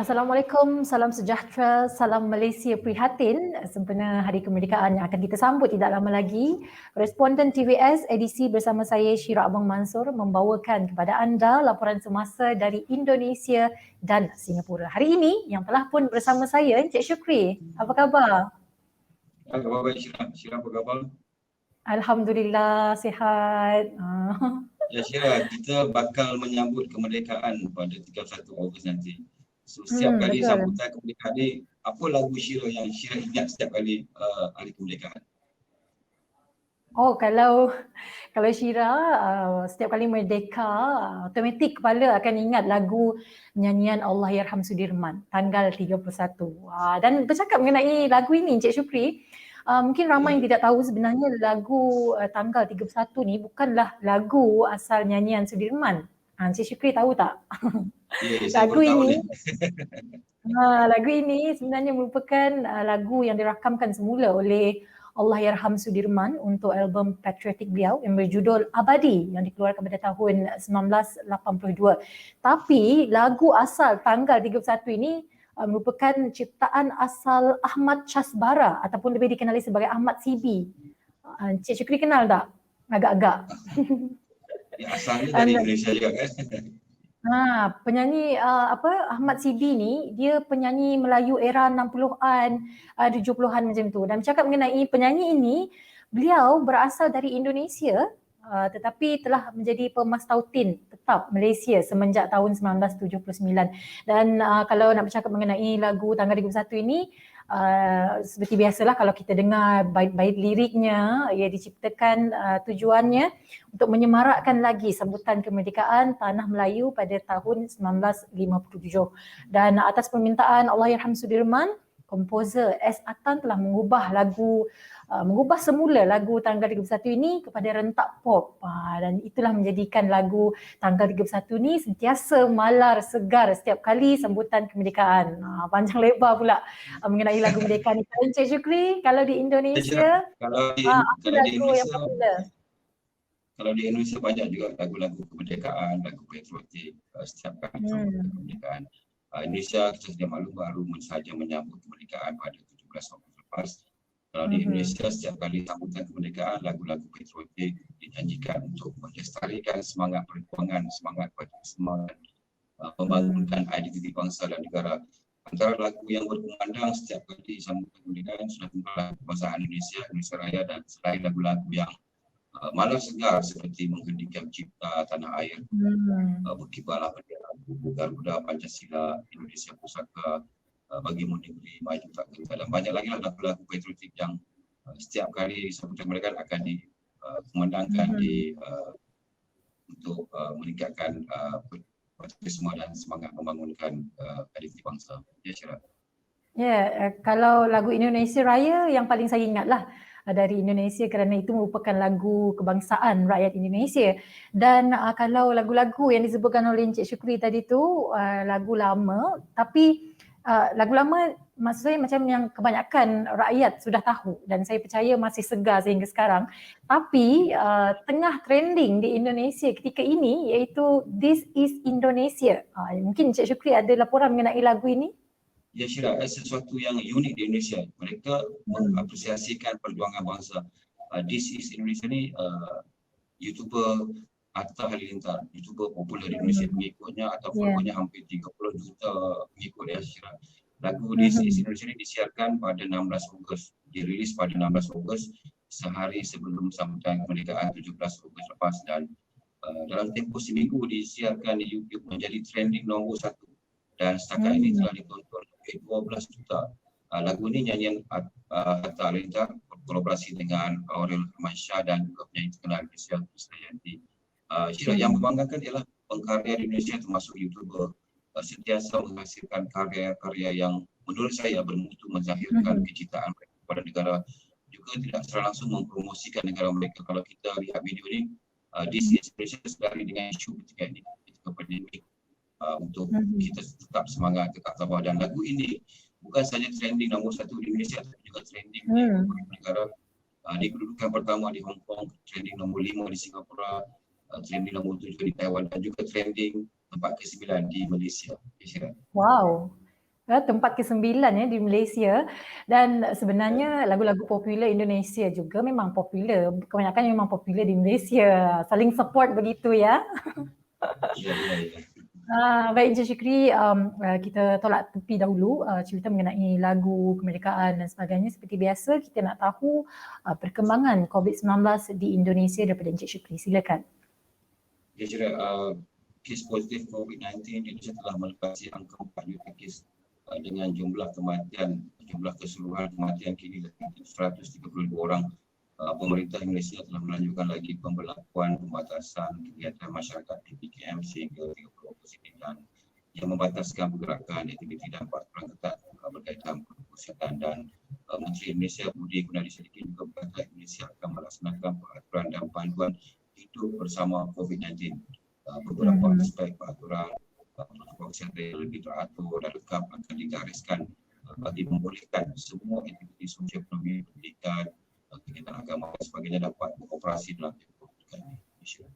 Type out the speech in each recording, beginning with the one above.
Assalamualaikum, salam sejahtera, salam Malaysia prihatin sempena Hari Kemerdekaan yang akan kita sambut tidak lama lagi. Responden TVS edisi bersama saya Syira Abang Mansur membawakan kepada anda laporan semasa dari Indonesia dan Singapura. Hari ini yang telah pun bersama saya Encik Syukri. Apa khabar? Khabar baik Syira. Syira apa khabar? Alhamdulillah sihat. Ya Syira, kita bakal menyambut kemerdekaan pada 31 Ogos nanti. So, setiap kali Betul. sambutan kemerdekaan ni, apa lagu Syira yang Syira ingat setiap kali hari kemerdekaan? Oh, kalau Syira setiap kali merdeka automatik kepala akan ingat lagu nyanyian Allahyarham Sudirman tanggal 31. Dan bercakap mengenai lagu ini Encik Syukri, mungkin ramai yang tidak tahu sebenarnya lagu tanggal 31 ni bukanlah lagu asal nyanyian Sudirman. Encik Syukri tahu tak? Ya, saya baru tahu ni. Lagu ini sebenarnya merupakan lagu yang dirakamkan semula oleh Allahyarham Sudirman untuk album patriotik beliau yang berjudul Abadi yang dikeluarkan pada tahun 1982. Tapi lagu asal tanggal 31 ini merupakan ciptaan asal Ahmad Chasbara ataupun lebih dikenali sebagai Ahmad CB. Cik Syukri kenal tak? Agak-agak. Ya, asalnya dari Malaysia juga kan? Penyanyi Ahmad CB ni dia penyanyi Melayu era 60-an, 70-an macam tu. Dan bercakap mengenai penyanyi ini, beliau berasal dari Indonesia tetapi telah menjadi pemastautin tetap Malaysia semenjak tahun 1979. Dan kalau nak bercakap mengenai lagu tanggal 31 ini, seperti biasalah kalau kita dengar bait-bait liriknya, ia diciptakan tujuannya untuk menyemarakkan lagi sambutan kemerdekaan Tanah Melayu pada tahun 1957. Dan atas permintaan Allahyarham Sudirman, komposer S. Atan telah mengubah semula lagu tanggal 31 ini kepada rentak pop, dan itulah menjadikan lagu tanggal 31 ni sentiasa malar segar setiap kali sambutan kemerdekaan. Panjang lebar pula mengenai lagu kemerdekaan ni. Encik Syukri, kalau di Indonesia kalau di lagu yang Indonesia, popular? Kalau di Indonesia banyak juga lagu-lagu kemerdekaan, lagu patriotik setiap kali sambutan kemerdekaan. Indonesia kita sedia maklum baru sahaja menyambut kemerdekaan pada 17 Ogos lepas. Kalau di Indonesia setiap kali sambutan kemerdekaan lagu-lagu patriotik dinyanyikan untuk melestarikan semangat perjuangan, semangat membangunkan identiti bangsa dan negara. Antara lagu yang berkumandang setiap kali sambutan kemerdekaan sudah tentulah kebangsaan Indonesia Raya, dan selain lagu-lagu yang malah segar seperti Mengheningkan Cipta Tanah Air, Berkibarlah Bendera Garuda, Pancasila, Indonesia Pusaka, Bagimu Negeri, Maju Tak Gentar, dan banyak lagi lagu-lagu patriotik yang setiap kali sambutan kemerdekaan akan dikumandangkan untuk meningkatkan patriotisme dan semangat membangunkan identiti bangsa. Ya, Syira. Kalau lagu Indonesia Raya yang paling saya ingatlah dari Indonesia kerana itu merupakan lagu kebangsaan rakyat Indonesia. Dan kalau lagu-lagu yang disebutkan oleh Encik Syukri tadi tu lagu lama, tapi lagu lama maksud saya macam yang kebanyakan rakyat sudah tahu dan saya percaya masih segar sehingga sekarang. Tapi tengah trending di Indonesia ketika ini iaitu This is Indonesia. Mungkin Encik Syukri ada laporan mengenai lagu ini? Ya, Syira, sesuatu yang unik di Indonesia. Mereka mengapresiasikan perjuangan bangsa. This is Indonesia ni YouTuber Atta Halilintar, YouTuber popular di Indonesia pengikutnya atau followernya hampir 30 juta pengikut, ya, Syira. Lagu This is Indonesia ni disiarkan pada 16 Ogos. Dirilis pada 16 Ogos sehari sebelum sambutan kemerdekaan 17 Ogos lepas, dan dalam tempoh seminggu disiarkan di YouTube menjadi trending nombor 1. Dan setakat ini telah ditonton 12 juta. Lagu ini nyanyian Atta Halilintar berkolaborasi dengan Aurel Hermansyah dan juga penyanyi terkenal Indonesia Krisdayanti. Syira, yang membanggakan ialah pengkarya di Indonesia termasuk YouTuber sentiasa menghasilkan karya-karya yang menurut saya bermutu menzahirkan kecintaan mereka kepada negara, juga tidak secara langsung mempromosikan negara mereka. Kalau kita lihat video ini, This is Indonesia sedari dengan isu ketika ini, ketika pandemik, untuk kita tetap semangat, tetap sabar. Dan lagu ini bukan saja trending nombor 1 di Malaysia, tapi juga trending di beberapa negara. Di kedudukan pertama di Hong Kong, trending nombor 5 di Singapura, trending nombor 7 di Taiwan, dan juga trending tempat ke-9 di Malaysia. Wow, tempat ke-9 di Malaysia, dan sebenarnya lagu-lagu popular Indonesia juga memang popular, kebanyakan memang popular di Malaysia, saling support begitu ya. Ya, ya, ya. Baik Encik Syukri, kita tolak tepi dahulu cerita mengenai lagu kemerdekaan dan sebagainya. Seperti biasa kita nak tahu perkembangan COVID-19 di Indonesia daripada Encik Syukri, silakan. Ya, kira kes positif COVID-19 di Indonesia telah melepasi angka 4 juta kes dengan jumlah keseluruhan kematian kini lebih 132 orang. Pemerintah Malaysia telah melanjutkan lagi pemberlakuan pembatasan kegiatan masyarakat PPKM sehingga 30 Ogos ini dan yang membataskan pergerakan, aktiviti dan peraturan ketat berkaitan protokol kesihatan. Dan Menteri Indonesia Budi Gunadi Sadikin juga berkata Indonesia akan melaksanakan peraturan dan panduan hidup bersama COVID-19. Beberapa aspek peraturan protokol kesihatan yang lebih teratur dan lengkap akan digariskan bagi membolehkan semua aktiviti sosial ekonomi, pendidikan, kegiatan agama dan sebagainya dapat beroperasi dalam tempoh dekat Malaysia.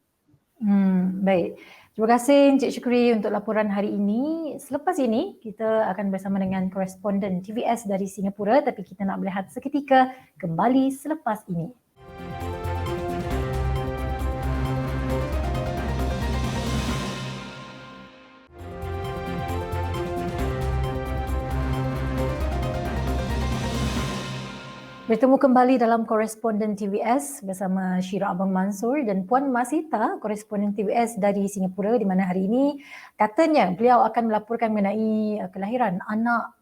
Baik. Terima kasih Encik Syukri untuk laporan hari ini. Selepas ini kita akan bersama dengan koresponden TVS dari Singapura, tapi kita nak berehat seketika, kembali selepas ini. Bertemu kembali dalam koresponden TVS bersama Syira Abang Mansur dan Puan Masita, koresponden TVS dari Singapura, di mana hari ini katanya beliau akan melaporkan mengenai kelahiran anak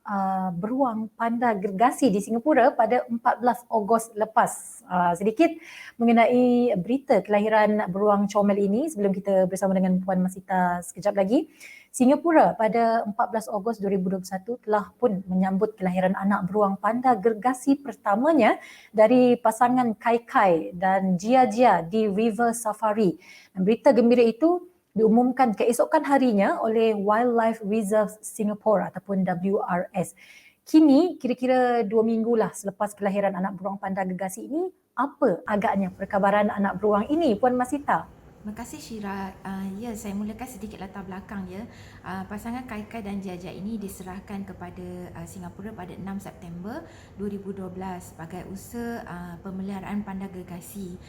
beruang panda gergasi di Singapura pada 14 Ogos lepas. Sedikit mengenai berita kelahiran beruang comel ini sebelum kita bersama dengan Puan Masita sekejap lagi. Singapura pada 14 Ogos 2021 telah pun menyambut kelahiran anak beruang panda gergasi pertamanya dari pasangan Kai Kai dan Jia Jia di River Safari. Dan berita gembira itu diumumkan keesokan harinya oleh Wildlife Reserve Singapore ataupun WRS. Kini kira-kira 2 minggu lah selepas kelahiran anak beruang panda gergasi ini, apa agaknya perkabaran anak beruang ini, Puan Masita? Terima kasih Syira. Ya, saya mulakan sedikit latar belakang ya. Pasangan Kai Kai dan Jia Jia ini diserahkan kepada Singapura pada 6 September 2012 sebagai usaha pemeliharaan panda gergasi.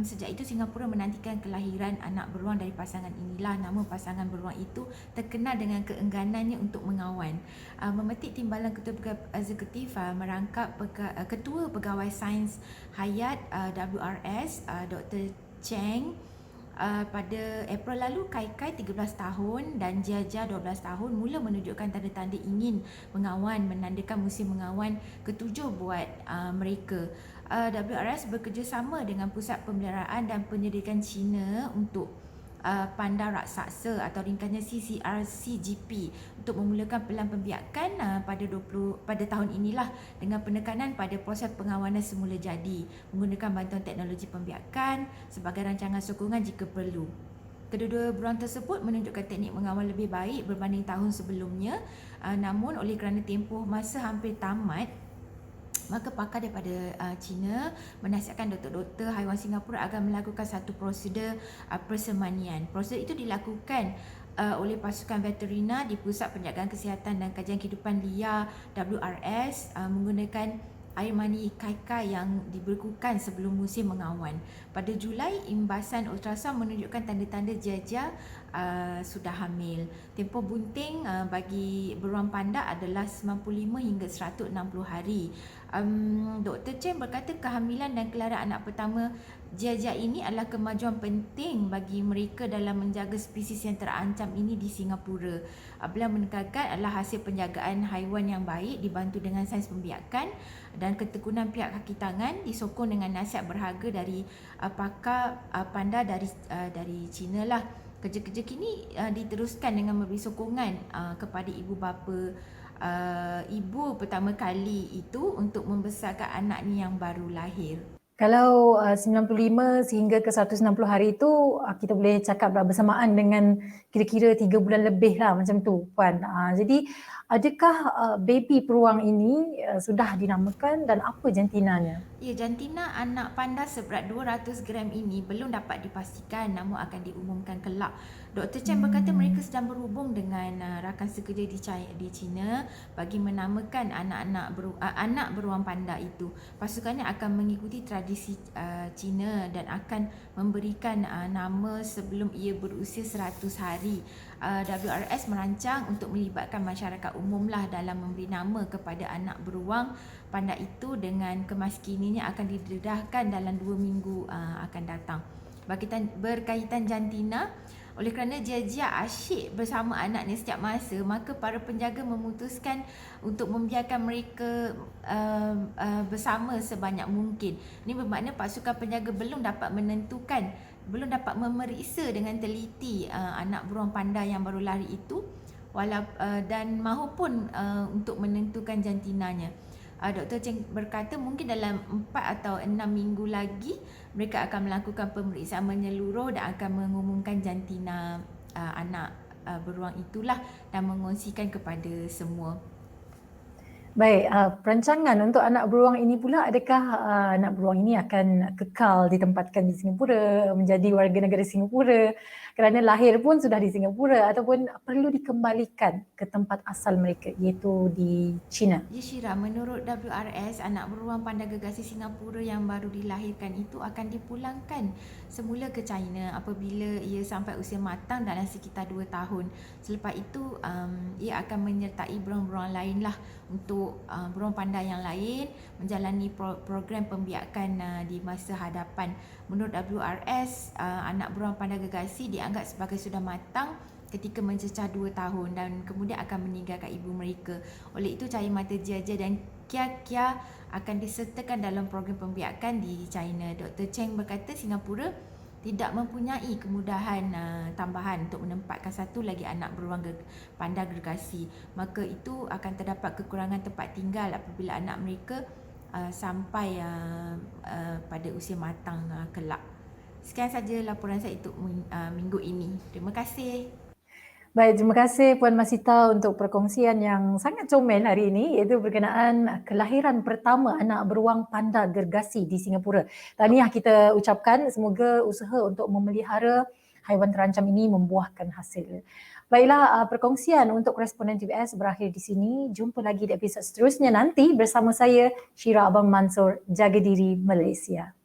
Sejak itu Singapura menantikan kelahiran anak beruang dari pasangan inilah. Nama pasangan beruang itu terkenal dengan keengganannya untuk mengawan. Memetik timbalan Ketua Eksekutif merangkap Ketua Pegawai Sains Hayat WRS Dr. Cheng. Pada April lalu, Kai Kai 13 tahun dan Jia Jia 12 tahun mula menunjukkan tanda-tanda ingin mengawan, menandakan musim mengawan ketujuh buat mereka. WRS bekerjasama dengan Pusat Pemeliharaan dan Penyelidikan China untuk panda raksasa atau ringkasnya CCRCGP untuk memulakan pelan pembiakan pada tahun inilah dengan penekanan pada proses pengawanan semula jadi menggunakan bantuan teknologi pembiakan sebagai rancangan sokongan jika perlu. Kedua-dua beruang tersebut menunjukkan teknik mengawal lebih baik berbanding tahun sebelumnya, namun oleh kerana tempoh masa hampir tamat, maka pakar daripada China menasihatkan doktor-doktor haiwan Singapura agar melakukan satu prosedur persemanian. Prosedur itu dilakukan oleh pasukan veterina di Pusat Penjagaan Kesihatan dan Kajian Kehidupan Liar WRS menggunakan air mani Kai Kai yang dibekukan sebelum musim mengawan. Pada Julai, imbasan ultrasound menunjukkan tanda-tanda Jia Jia sudah hamil. Tempoh bunting bagi beruang panda adalah 95 hingga 160 hari. Dr. Chen berkata kehamilan dan kelahiran anak pertama Jia Jia ini adalah kemajuan penting bagi mereka dalam menjaga spesies yang terancam ini di Singapura. Beliau menekankan adalah hasil penjagaan haiwan yang baik dibantu dengan sains pembiakan dan ketekunan pihak kaki tangan disokong dengan nasihat berharga dari pakar panda dari China lah. Kerja-kerja kini diteruskan dengan memberi sokongan kepada ibu bapa ibu pertama kali itu untuk membesarkan anaknya yang baru lahir. Kalau 95 sehingga ke 160 hari itu kita boleh cakap bersamaan dengan kira-kira 3 bulan lebih lah macam tu Puan. Jadi adakah baby beruang ini sudah dinamakan dan apa jantinanya? Ya, jantina anak panda seberat 200 gram ini belum dapat dipastikan namun akan diumumkan kelak. Dr. Chen berkata mereka sedang berhubung dengan rakan sekerja di China bagi menamakan anak beruang panda itu. Pasukannya akan mengikuti tradisi China dan akan memberikan nama sebelum ia berusia 100 hari. WRS merancang untuk melibatkan masyarakat umum lah dalam memberi nama kepada anak beruang panda itu dengan kemaskininya akan didedahkan dalam 2 minggu akan datang. Berkaitan jantina, oleh kerana dia asyik bersama anaknya setiap masa, maka para penjaga memutuskan untuk membiarkan mereka bersama sebanyak mungkin. Ini bermakna pasukan penjaga belum dapat memeriksa dengan teliti anak beruang panda yang baru lahir itu dan mahupun untuk menentukan jantinanya. Dr. Cheng berkata mungkin dalam 4 atau 6 minggu lagi mereka akan melakukan pemeriksaan menyeluruh dan akan mengumumkan jantina anak beruang itulah dan mengongsikan kepada semua. Baik, perancangan untuk anak beruang ini pula, adakah anak beruang ini akan kekal ditempatkan di Singapura, menjadi warga negara Singapura kerana lahir pun sudah di Singapura ataupun perlu dikembalikan ke tempat asal mereka iaitu di China? Ya Syira, menurut WRS, anak beruang panda gergasi Singapura yang baru dilahirkan itu akan dipulangkan semula ke China apabila ia sampai usia matang dalam sekitar 2 tahun. Selepas itu, ia akan menyertai beruang-beruang lain lah untuk beruang panda yang lain menjalani program pembiakan di masa hadapan. Menurut WRS, anak beruang panda gergasi dianggap sebagai sudah matang ketika mencecah 2 tahun dan kemudian akan meninggalkan ibu mereka. Oleh itu, cahaya mata Jia-Jia dan Kia-Kia akan disertakan dalam program pembiakan di China. Dr. Cheng berkata Singapura tidak mempunyai kemudahan tambahan untuk menempatkan satu lagi anak beruang panda gergasi. Maka itu akan terdapat kekurangan tempat tinggal apabila anak mereka sampai pada usia matang kelak. Sekian saja laporan saya untuk minggu ini. Terima kasih. Baik, terima kasih Puan Masita untuk perkongsian yang sangat comel hari ini iaitu berkenaan kelahiran pertama anak beruang panda gergasi di Singapura. Tahniah kita ucapkan, semoga usaha untuk memelihara haiwan terancam ini membuahkan hasil. Baiklah, perkongsian untuk koresponden TVS berakhir di sini. Jumpa lagi di episod seterusnya nanti bersama saya Syira Abang Mansur. Jaga diri Malaysia.